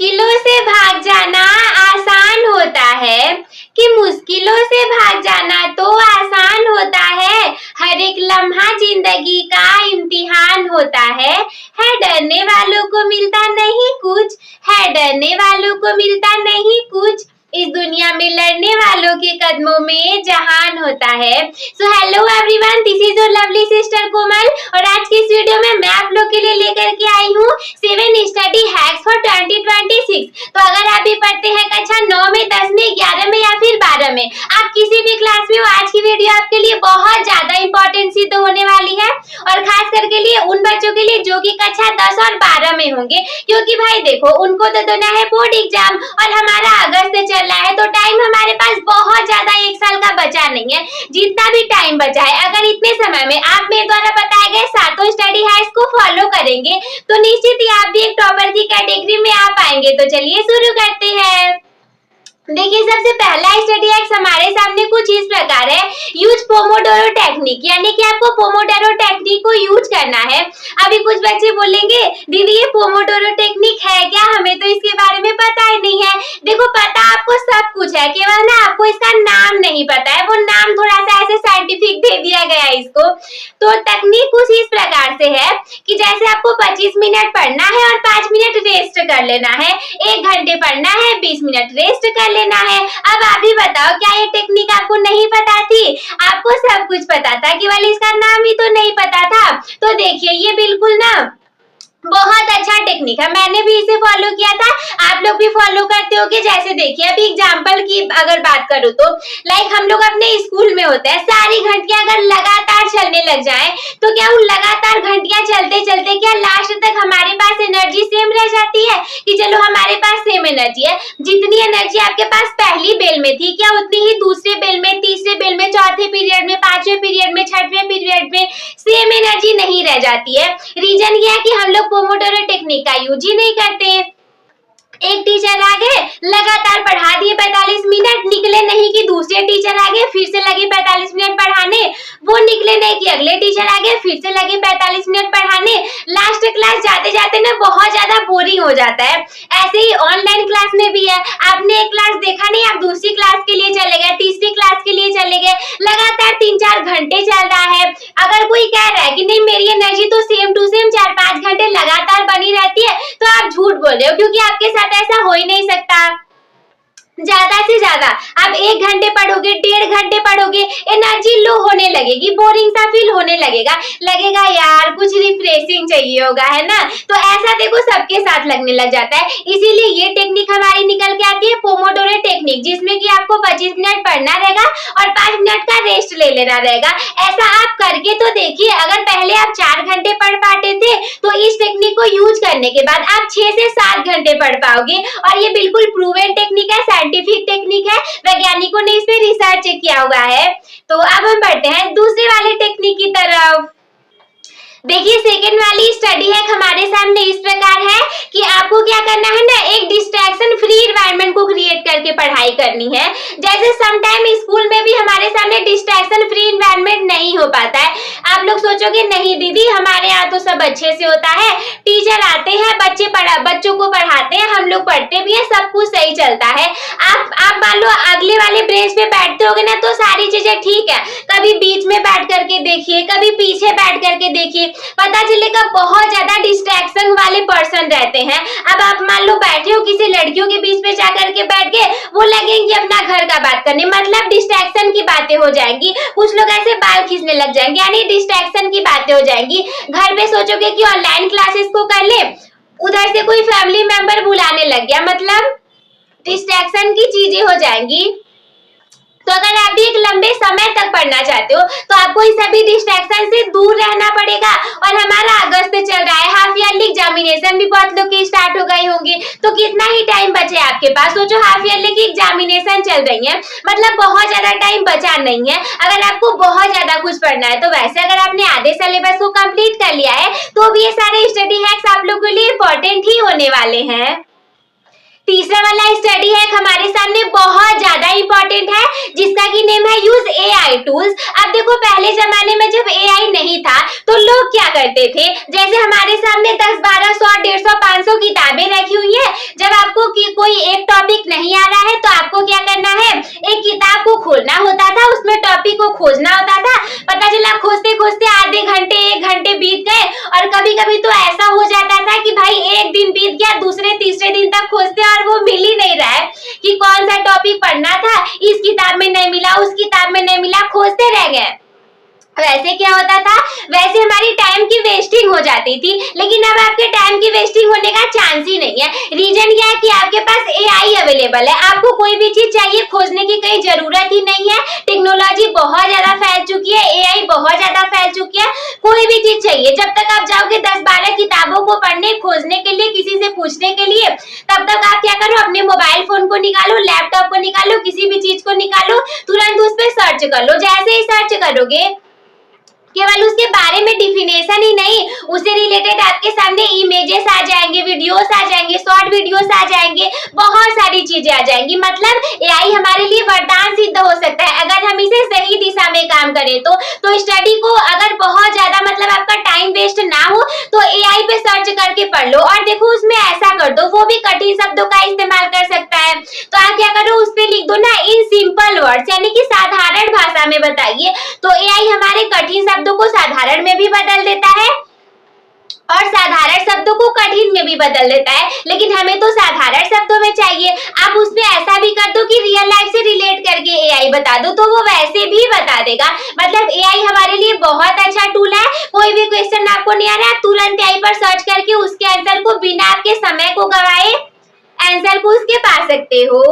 मुश्किलों से भाग जाना आसान होता है कि मुश्किलों से भाग जाना तो आसान होता है। हर एक लम्हा जिंदगी का इम्तिहान होता है डरने वालों को मिलता नहीं कुछ, है डरने वालों को मिलता नहीं कुछ। इस दुनिया में लड़ने वालों के कदमों में जहान होता है। So hello everyone, this is your lovely sister Komal और आज की इस वीडियो में मैं आप लोग के लिए लेकर के आई हूँ 7 स्टडी हैक्स फॉर 2026। तो अगर आप भी पढ़ते हैं कक्षा 9 में, 10 में, 11 में या फिर 12 में, आप किसी भी क्लास में हो, आज की वीडियो आपके लिए बहुत ज्यादा इंपॉर्टेंट सिद्ध होने वाली है और खास करके लिए उन बच्चों के लिए जो कि कक्षा 10 और 12 में होंगे, क्योंकि भाई देखो उनको तो देना है बोर्ड एग्जाम और हमारा अगस्त चल रहा है, तो टाइम हमारे पास बहुत ज्यादा 1 साल का बचा नहीं है। जितना भी टाइम बचा है, अगर इतने समय में आप मेरे द्वारा बताए गए 7 स्टडी हैक्स को फॉलो करेंगे तो निश्चित ही आप भी एक टॉपर की कैटेगरी में आ पाएंगे। तो चलिए शुरू करते हैं। देखिए, सबसे पहला स्टडी हैक्स हमारे सामने कुछ इस प्रकार है, यूज पोमोडोरो टेक्निक, यानी कि आपको पोमोडोरो टेक्निक को यूज करना है। अभी कुछ बच्चे बोलेंगे दीदी ये पोमोडोरो टेक्निक है क्या, हमें तो इसके बारे में पता ही नहीं है। देखो, पता आपको सब कुछ है, केवल ना आपको इसका नाम नहीं पता है। वो नाम थोड़ा सा ऐसे साइंटिफिक दे दिया गया है इसको। तो टेक्निक कुछ इस प्रकार से है कि जैसे आपको 25 मिनट पढ़ना है और 5 मिनट रेस्ट कर लेना है, 1 घंटे पढ़ना है, 20 मिनट रेस्ट कर लेना है। अब आप ही बताओ, क्या ये टेक्निक आपको नहीं पता थी? आपको सब कुछ पता था, केवल इसका नाम ही तो नहीं पता था। तो देखिए, ये बिल्कुल ना बहुत अच्छा टेक्निक है, मैंने भी इसे फॉलो किया था, आप लोग भी फॉलो करते होंगे। जैसे देखिए, अभी एग्जांपल की अगर बात करूँ तो लाइक हम लोग अपने स्कूल में होते हैं, सारी घंटियां अगर लगातार चलने लग जाए तो क्या उन लगातार घंटियां चलते चलते क्या लास्ट तक हमारे पास एनर्जी सेम रह जाती है कि चलो हमारे पास सेम एनर्जी है। जितनी एनर्जी आपके पास पहली बेल में थी, क्या उतनी ही दूसरे बेल में, तीसरे बेल में, चौथे पीरियड में, 5वें पीरियड में, 6वें पीरियड में सेम एनर्जी नहीं रह जाती है। रीजन ये है कि हम लोग पोमोडोरो टेक्निक का यूज ही नहीं करते हैं। एक टीचर आ गए, लगातार पढ़ा दिए 45 मिनट, निकले नहीं कि दूसरे टीचर आ गए, फिर से लगे 45 मिनट पढ़ाने, वो निकले नहीं कि अगले टीचर आ गए, फिर से लगे 45 मिनट पढ़ाने। लास्ट क्लास जाते जाते ना बहुत ज्यादा बोरिंग हो जाता है। ऐसे ही ऑनलाइन क्लास में भी है, आपने एक क्लास देखा नहीं, आप दूसरी क्लास के लिए चले गए, तीसरी क्लास के लिए चले गए, लगातार 3-4 घंटे चल रहा है। अगर कोई कह रहा है कि नहीं मेरी एनर्जी तो सेम टू सेम 4-5 घंटे लगातार बनी रहती है, तो आप झूठ बोल रहे हो, क्योंकि आपके साथ ऐसा हो ही नहीं सकता। ज्यादा से ज्यादा आप 1 घंटे पढ़ोगे, 1.5 घंटे पढ़ोगे, एनर्जी लो होने लगेगी, बोरिंग सा फील होने लगेगा, लगेगा यार कुछ रिफ्रेशिंग चाहिए होगा, है ना। तो ऐसा देखो सबके साथ लगने लग जाता है। इसीलिए ये टेक्निक हमारी निकल के आती है पोमोडोरो टेक्निक, जिसमें कि आपको 25 मिनट पढ़ना रहेगा और 5 मिनट का रेस्ट ले लेना रहेगा। ऐसा आप करके तो देखिए, अगर पहले आप 4 घंटे पढ़ पाते थे तो इस टेक्निक को यूज करने के बाद आप 6 से 7 घंटे पढ़ पाओगे। और ये बिल्कुल प्रूवन टेक्निक है, साइंटिफिक टेक्निक है, वैज्ञानिकों ने इस पे रिसर्च किया हुआ है। तो अब हम बढ़ते हैं दूसरे वाले टेक्निक की तरफ। देखिए, सेकेंड वाली स्टडी है हमारे सामने इस प्रकार है कि आपको क्या करना है ना, एक डिस्ट्रैक्शन फ्री एनवायरनमेंट को क्रिएट करके पढ़ाई करनी है। जैसे समटाइम स्कूल में भी हमारे सामने डिस्ट्रैक्शन फ्री एनवायरनमेंट नहीं हो पाता है। आप लोग सोचोगे नहीं दीदी हमारे यहाँ तो सब अच्छे से होता है, टीचर आते हैं, बच्चों को पढ़ाते हैं, हम लोग पढ़ते भी हैं, सब कुछ सही चलता है। आप मान लो अगले वाले ब्रेंच पे बैठते होगे ना, तो सारी चीजें ठीक है। कभी बीच में बैठ करके देखिए, कभी पीछे बैठ करके देखिए, पता चलेगा बहुत ज्यादा डिस्ट्रैक्शन वाले पर्सन रहते हैं। अब आप मान लो बैठे हो किसी लड़कियों के बीच में जाकर के बैठ के, वो लगेंगे अपना घर का बात करने, मतलब डिस्ट्रैक्शन की बातें हो जाएंगी। कुछ लोग ऐसे बाल खींचने लग जाएंगे, यानी डिस्ट्रैक्शन की बातें हो जाएंगी। घर पे सोचोगे कि ऑनलाइन क्लासेस को कर ले, उधर से कोई फैमिली मेंबर बुलाने लग गया, मतलब डिस्ट्रैक्शन की चीजें हो जाएंगी। तो अगर आप भी एक लंबे समय तक पढ़ना चाहते हो तो आपको इस सभी डिस्ट्रैक्शन से दूर रहना पड़ेगा। और हमारा अगस्त चल रहा है, हाफ ईयरली एग्जामिनेशन भी बहुत लोग की स्टार्ट हो गई होंगी, तो कितना ही टाइम बचे आपके पास। सोचो हाफ ईयरली की एग्जामिनेशन चल रही है, मतलब बहुत ज्यादा टाइम बचा नहीं है। अगर आपको बहुत ज्यादा कुछ पढ़ना है तो वैसे अगर आपने आधे सिलेबस को कंप्लीट कर लिया है तो भी ये सारे स्टडी हैक्स आप लोगों के लिए इंपॉर्टेंट ही होने वाले हैं। तीसरा वाला स्टडी है हमारे सामने बहुत ज्यादा इंपॉर्टेंट है, जिसका की नेम है यूज एआई टूल्स। अब देखो पहले जमाने में जब एआई नहीं था तो लोग क्या करते थे, जैसे हमारे सामने 10, 12, 100, 150, 500 किताबें रखी हुई है। जब आपको कोई एक टॉपिक नहीं आ रहा है तो आपको क्या करना है, एक किताब को खोलना होता था, उसमें टॉपिक को खोजना होता था। पता चला खोजते खोजते आधे घंटे 1 घंटे बीत गए, और कभी कभी तो ऐसा हो जाता था कि भाई एक दिन बीत गया, दूसरे तीसरे दिन तक खोजते और वो मिल ही नहीं रहा है कि कौन सा टॉपिक पढ़ना था, इस किताब में नहीं मिला, उस किताब में नहीं मिला, खोजते रह गए। वैसे क्या होता था, वैसे हमारी टाइम की वेस्टिंग हो जाती थी, लेकिन अब आपके टाइम की वेस्टिंग होने का चांस ही नहीं है। रीजन क्या है कि आपके पास एआई अवेलेबल है, आपको कोई भी चीज चाहिए खोजने की कहीं जरूरत ही नहीं है। टेक्नोलॉजी बहुत ज्यादा फैल चुकी है, एआई बहुत ज्यादा फैल चुकी है। कोई भी चीज चाहिए, जब तक आप जाओगे 10-12 किताबों को पढ़ने खोजने के लिए, किसी से पूछने के लिए, तब तक आप क्या करो, अपने मोबाइल फोन को निकालो, लैपटॉप को निकालो, किसी भी चीज को निकालो, तुरंत उस पर सर्च कर लो। जैसे ही सर्च करोगे, केवल उसके बारे में डिफिनेशन ही नहीं, उससे रिलेटेड आपके सामने इमेजेस आ जाएंगे, वीडियोस आ जाएंगे, शॉर्ट वीडियोस आ जाएंगे, बहुत सारी चीजें आ जाएंगी। मतलब एआई हमारे लिए वरदान सिद्ध हो सकता है अगर हम इसे सही दिशा में काम करें तो स्टडी को अगर बहुत ज्यादा मतलब आपका टाइम वेस्ट ना हो तो एआई पे सर्च करके पढ़ लो, और देखो उसमें ऐसा कर दो, वो भी कठिन शब्दों का इस्तेमाल कर सकता है, तो आप क्या करो, उस पे लिख दो ना इन सिंपल वर्ड्स, यानी कि साधारण भाषा में बताइए, तो एआई हमारे कठिन शब्दों को साधारण में भी बदल देता है और साधारण शब्दों को कठिन में भी बदल देता है। लेकिन हमें तो साधारण शब्दों में चाहिए। आप उसमें ऐसा भी कर दो कि रियल लाइफ से रिलेट करके एआई बता दो, तो वो वैसे भी बता देगा। मतलब एआई हमारे लिए बहुत अच्छा टूल है। कोई भी क्वेश्चन आपको नहीं आ रहा है, आप तुरंत एआई पर सर्च करके उसके आंसर को बिना आपके समय को गवाए आंसर को उसके पा सकते हो।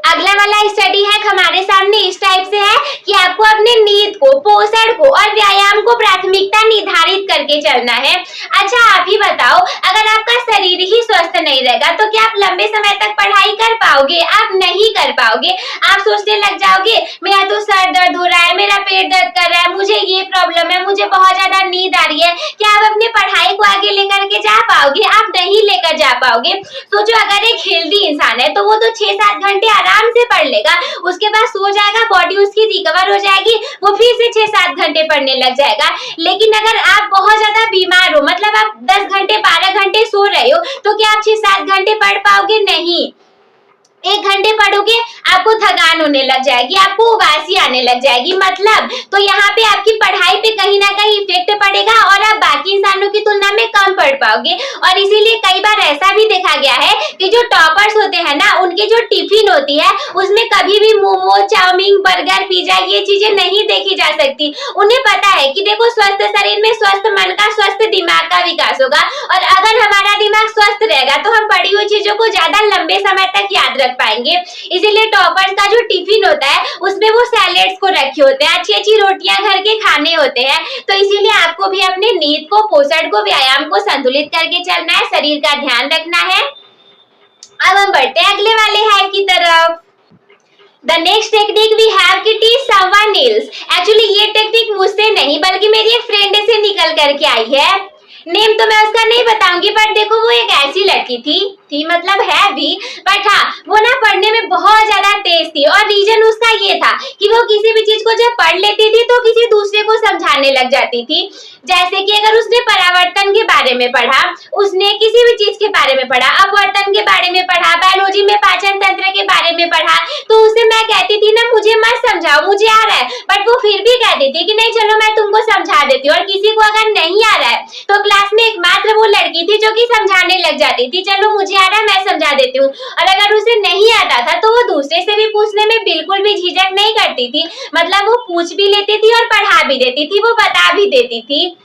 अगला वाला स्टडी है हमारे सामने इस टाइप से है कि आपको अपने नींद को, पोषण को और व्यायाम को प्राथमिकता निर्धारित करके चलना है। अच्छा आप ही बताओ, अगर आपका शरीर ही स्वस्थ नहीं रहेगा तो क्या आप लंबे समय तक पढ़ाई कर पाओगे? आप नहीं कर पाओगे। आप सोचने लग जाओगे मेरा तो सर दर्द हो रहा है, मेरा पेट दर्द कर रहा है, मुझे ये प्रॉब्लम है, मुझे बहुत ज्यादा नींद आ रही है। क्या आप अपने पढ़ाई को आगे लेकर के जा पाओगे? आप नहीं लेकर जा पाओगे। सोचो अगर एक हेल्दी इंसान है तो वो तो 6-7 घंटे आराम से पढ़ लेगा, उसके बाद सो जाएगा, बॉडी उसकी रिकवर हो जाएगी, वो फिर से 6-7 घंटे पढ़ने लग जाएगा। लेकिन अगर आप बहुत ज्यादा बीमार हो, मतलब आप 10 घंटे 12 घंटे सो रहे हो, तो क्या आप 6-7 घंटे पढ़ पाओगे? नहीं। 1 घंटे पढ़ोगे आपको थकान होने लग जाएगी, आपको उबासी आने लग जाएगी। मतलब तो यहाँ पे आपकी पढ़ाई पे कहीं ना कहीं इफेक्ट पड़ेगा और आप बाकी इंसानों की तुलना में कम पढ़ पाओगे। और इसीलिए कई बार ऐसा भी देखा गया है कि जो टॉपर्स होते हैं ना, उनके जो टिफिन होती है उसमें कभी भी मोमो, चाउमीन, बर्गर, पिज्जा ये चीजें नहीं देखी जा सकती। उन्हें पता है कि देखो स्वस्थ शरीर में स्वस्थ मन का, स्वस्थ दिमाग का विकास होगा, और अगर हमारा दिमाग स्वस्थ रहेगा तो हम पढ़ी हुई चीजों को ज्यादा लंबे समय तक याद रख पाएंगे। इसीलिए टॉपर्स का जो टिफिन होता है उसमें वो सैलेड्स को रखे होते हैं, अच्छी अच्छी रोटियां घर के खाने होते हैं। तो इसीलिए आपको भी अपने नींद को, पोषण को, व्यायाम को संतुलित करके चलना है, शरीर का ध्यान रखना है। अब हम बढ़ते हैं अगले वाले हैक की तरफ। The next technique we have to teach someone else. Actually ये टेक्निक मुझसे नहीं बल्कि मेरी एक फ्रेंड से निकल करके आई है। नेम तो मैं उसका नहीं बताऊंगी, बट देखो वो एक ऐसी लड़की थी मतलब है भी, बट हाँ वो ना पढ़ने में बहुत ज्यादा तेज थी। और रीजन उसका ये था कि वो किसी भी चीज को जब पढ़ लेती थी तो किसी दूसरे को समझाने लग जाती थी। जैसे कि अगर उसने परावर्तन के बारे में पढ़ा, उसने किसी भी चीज के बारे में पढ़ा, अपवर्तन के बारे में पढ़ा, बायोलॉजी में पाचन तंत्र के बारे में पढ़ा, तो उसे मैं कहती थी ना मुझे मत समझाओ, मुझे आ रहा है, बट वो फिर भी कहती थी कि नहीं चलो मैं तुमको समझा देती हूँ। और किसी को अगर नहीं आ रहा है तो क्लास में एकमात्र वो लड़की थी जो कि समझाने लग जाती थी, चलो मुझे आ रहा है मैं समझा देती हूँ। और अगर उसे नहीं आता था तो वो दूसरे से भी पूछने में बिल्कुल भी झिझक नहीं करती थी। मतलब वो पूछ भी लेती थी और पढ़ा भी देती थी, वो बता भी देती थी।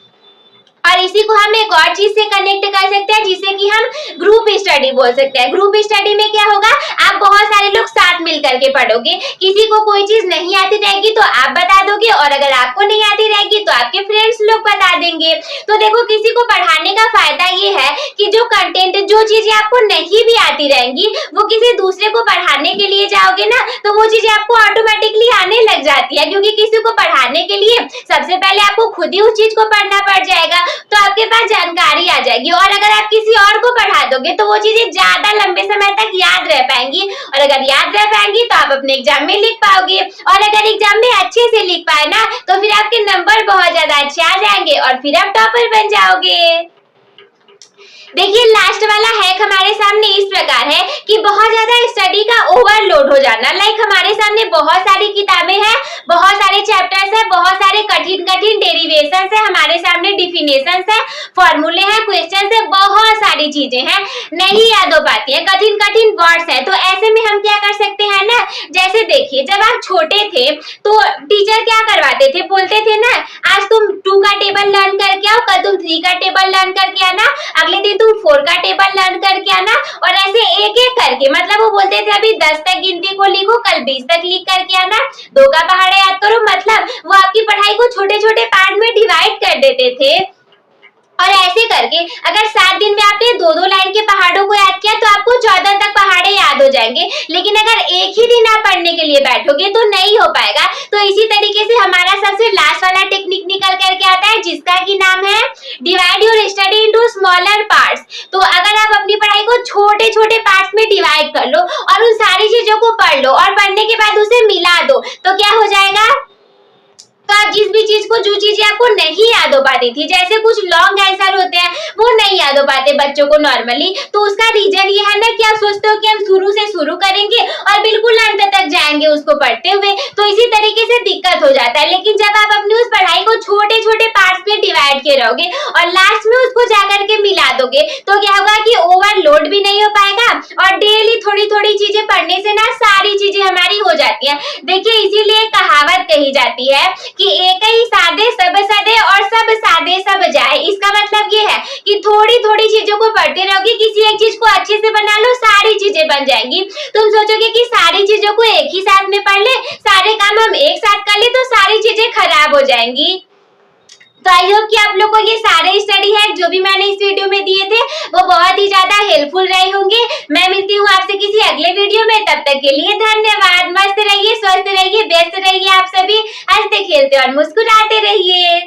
और इसी को हम एक और चीज से कनेक्ट कर सकते हैं जिसे कि हम ग्रुप स्टडी बोल सकते हैं। ग्रुप स्टडी में क्या होगा, आप बहुत सारे लोग साथ मिल करके पढ़ोगे। किसी को कोई चीज नहीं आती रहेगी तो आप बता दोगे, और अगर आपको नहीं आती रहेगी तो आपके फ्रेंड्स लोग बता देंगे। तो देखो किसी को पढ़ाने का फायदा ये है कि जो कंटेंट, जो चीजें आपको नहीं भी आती रहेंगी, वो किसी दूसरे को पढ़ाने के लिए जाओगे ना तो वो चीजें आपको ऑटोमेटिकली आने लग जाती है। क्योंकि किसी को पढ़ाने के लिए सबसे पहले आपको खुद ही उस चीज को पढ़ना पड़ जाएगा, तो आपके पास जानकारी आ जाएगी। और अगर आप किसी और को पढ़ा दोगे तो वो चीजें ज्यादा लंबे समय तक याद रह पाएंगी, और अगर याद रह पाएंगी तो आप अपने एग्जाम में लिख पाओगे, और अगर एग्जाम में अच्छे से लिख पाए ना तो फिर आपके नंबर बहुत ज्यादा अच्छे आ जाएंगे और फिर आप टॉपर बन जाओगे। देखिए लास्ट वाला हैक हमारे सामने इस प्रकार है कि बहुत ज्यादा स्टडी का ओवरलोड हो जाना। लाइक हमारे सामने बहुत सारी किताबें हैं, बहुत सारे चैप्टर्स हैं, बहुत सारे कठिन कठिन डेरिवेशंस है, हमारे सामने डिफिनेशंस है, फॉर्मूले हैं, क्वेश्चंस है, बहुत सारी चीजें हैं, नहीं याद हो पाती है, कठिन कठिन वर्ड्स है। तो ऐसे में हम क्या कर सकते हैं ना, जैसे देखिए जब आप छोटे थे तो टीचर क्या करवाते थे, बोलते थे ना आज तुम 2 का टेबल लर्न करके आओ, कल तुम 3 का टेबल लर्न करके आना, अगले दिन तुम 4 का टेबल लर्न करके आना, और ऐसे एक एक करके, मतलब वो बोलते थे अभी 10 तक गिनती को लिखो, कल 20 तक लिख करके आना, 2 का पहाड़ा याद करो। मतलब वो आपकी पढ़ाई को छोटे छोटे पार्ट में डिवाइड कर देते थे, और ऐसे करके अगर 7 दिन में आपने 2-2 लाइन के पहाड़ों को याद किया तो आपको 14 तक पहाड़े याद हो जाएंगे। लेकिन अगर एक ही दिन आप पढ़ने के लिए बैठोगे तो नहीं हो पाएगा। तो इसी तरीके से हमारा सबसे लास्ट वाला टेक्निक निकल करके आता है, जिसका की नाम है divide your study into smaller parts. तो अगर आप अपनी पढ़ाई को छोटे छोटे पार्ट्स में डिवाइड कर लो और उन सारी चीजों को पढ़ लो और पढ़ने के बाद उसे मिला दो, तो क्या हो जाएगा, तो आप जिस भी चीज को, जो चीजें आपको नहीं याद हो पाती थी, जैसे कुछ लॉन्ग आंसर होते हैं वो नहीं याद हो पाते बच्चों को नॉर्मली, तो उसका रीजन ये है ना कि आप सोचते हो कि हम शुरू से शुरू करेंगे और बिल्कुल अंत तक जाएंगे उसको पढ़ते हुए, तो इसी तरीके से दिक्कत हो जाता है। लेकिन जब आप अपनी उस पढ़ाई को छोटे छोटे पार्ट्स में डिवाइड किए रहोगे और लास्ट में उसको जाकर के मिला दोगे, तो क्या होगा कि ओवरलोड भी नहीं हो पाएगा और डेली थोड़ी थोड़ी चीजें पढ़ने से ना सारी चीजें हमारी हो जाती है। देखिए इसीलिए कहावत कही जाती है कि एक ही सादे सब सदे और सब सादे सब जाए। इसका मतलब ये है कि थोड़ी थोड़ी चीजों को पढ़ते रहोगे, किसी एक चीज को अच्छे से बना लो, सारी चीजें बन जाएंगी। तुम सोचोगे कि सारी चीजों को एक ही साथ में पढ़ ले, सारे काम हम एक साथ कर ले, तो सारी चीजें खराब हो जाएंगी। तो आई होप कि आप लोग को ये सारे स्टडी हैक जो भी मैंने इस वीडियो में दिए थे वो बहुत ही ज्यादा हेल्पफुल रहे होंगे। मैं मिलती हूँ आपसे किसी अगले वीडियो में, तब तक के लिए धन्यवाद। मस्त रहिए, स्वस्थ रहिए, व्यस्त रहिए, आप सभी हंसते खेलते और मुस्कुराते रहिए।